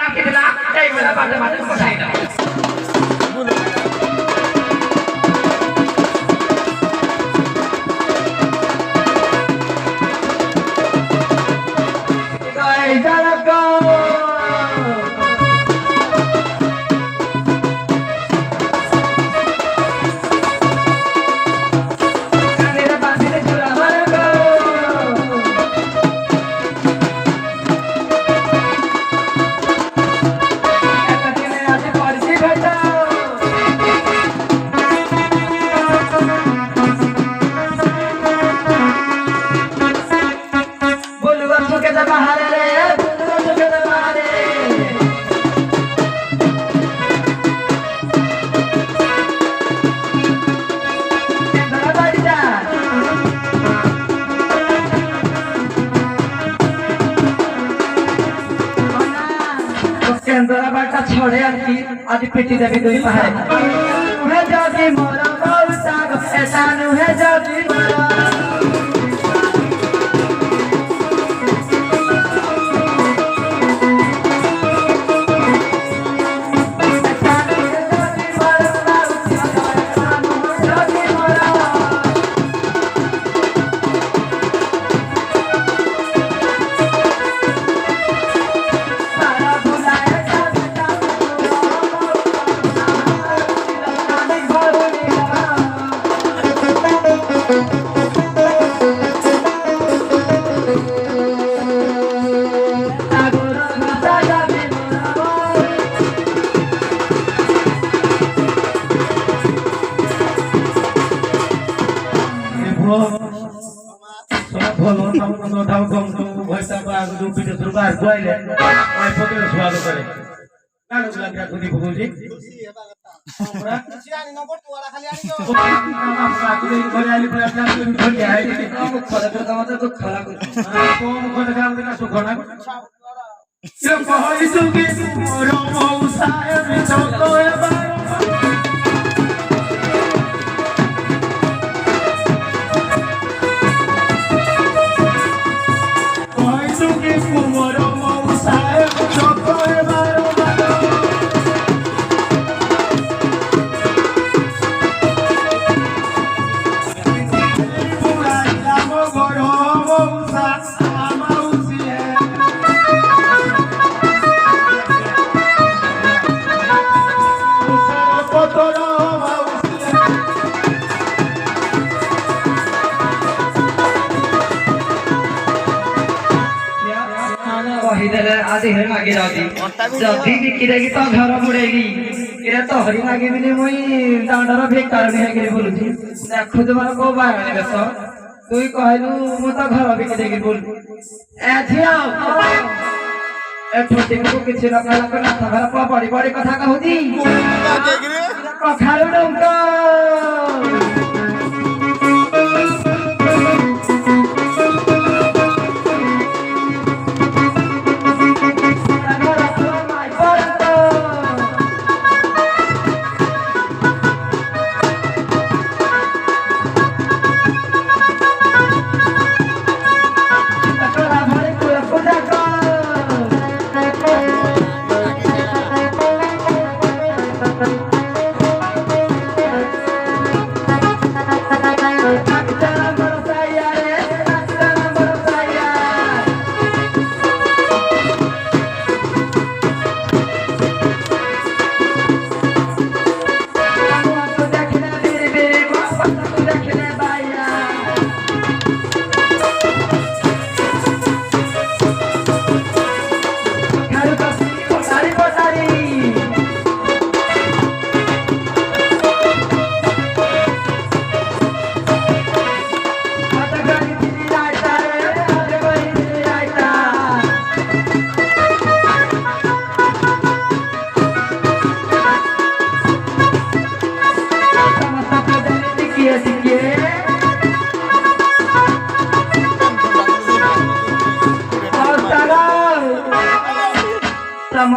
রাখি দিলা এই বেলা বাজে বাজে কোথায় দাও এই জায়গা छोड़े आती आज पिटी देवी दुई पहाड़ उहे जाती मोरा मौसा ऐसा नुहे जाती मोरा आदि हर मागे जाती जल्दी बिकिरेगी तो घर मुड़ेगी इरा तो हरी मागे बिने मुई दांडर बेकार नहीं है बोलुची देखो तुम्हारा को बारे में सो तुई कहलु मु तो घर बिकिरेगी बोल ए झिया ए छोटी को किछ न कहला को ना घर पर बड़ी बड़ी कथा कहूती कखालु डंका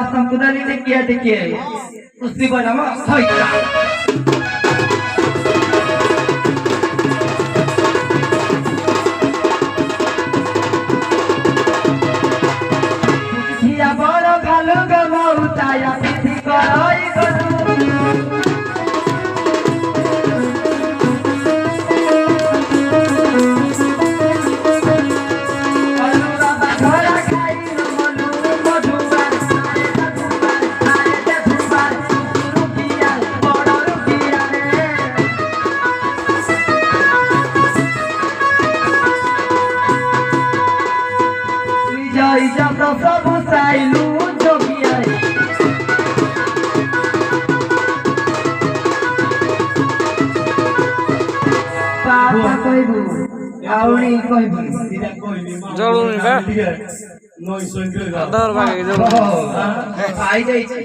Sampudan ini kia Mesti bernama Saida. Dia baru kalau କହିବୁନି ଜଳୁନି ବା ଅଧର ବାଗେଇ ଜଳୁନି ଖାଇ ଯାଇଛି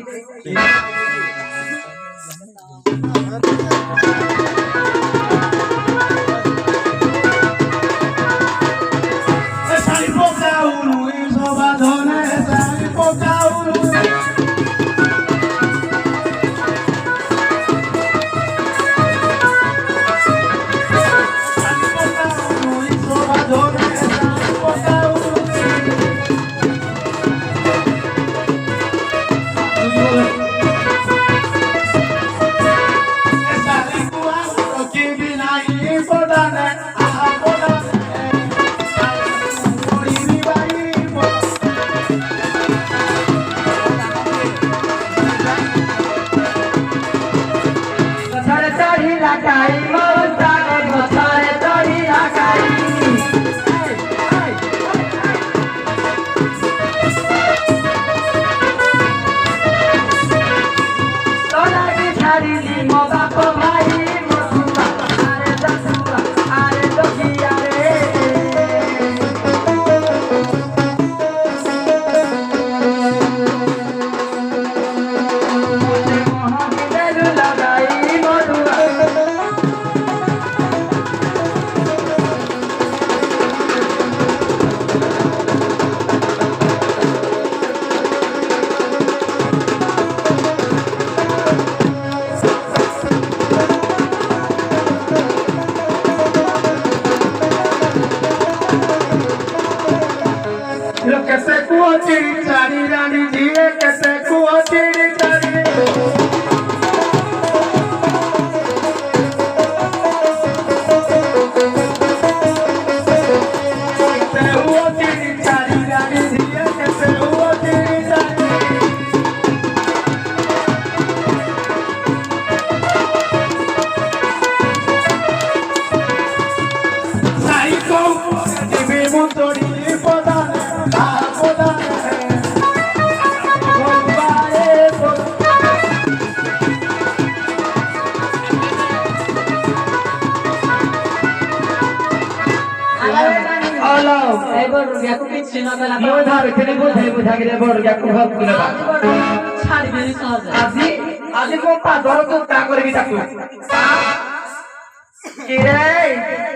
আজি ମୁଁ ପାଦରକୁ ତା କରିବି ତାକୁ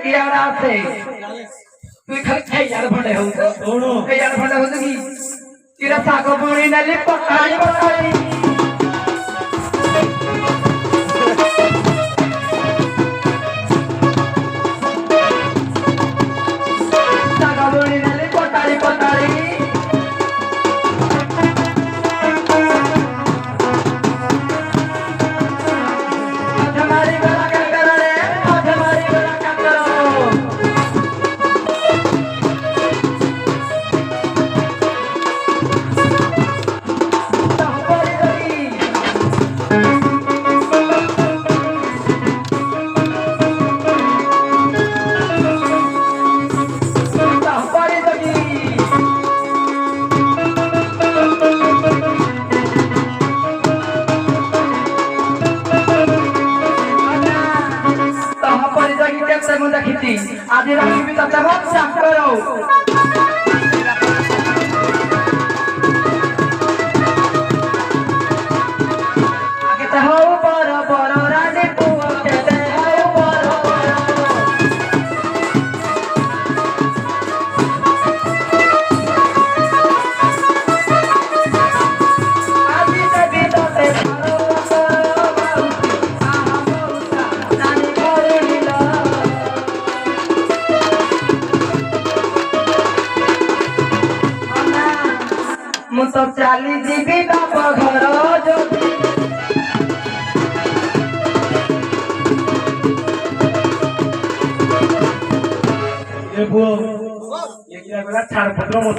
କିରା ଆସେ তুই ଖାଲି ଖାଇଆର ଭଣ୍ଡେ ହଉଛୁ ଖାଇଆର ଭଣ୍ଡେ ହଉଛୁ କି କିରା ଶାଗ ବୁଣି ନେଲି ପକାଳି ପକାଳି ଶାଗ ବୁଣି ନେଲି ପକାଳି ପକାଳି আজি রাখবি তাতে ভাত চাপ করো আগে হও বড় বড় রানী পুতে হও বড় বড় আজি দেবী তাতে ମୁଁ ତ ଚାଲି ଯିବି ବାପ ଘର ଯଦି ଛାଡ଼ ପତ୍ର ମତେ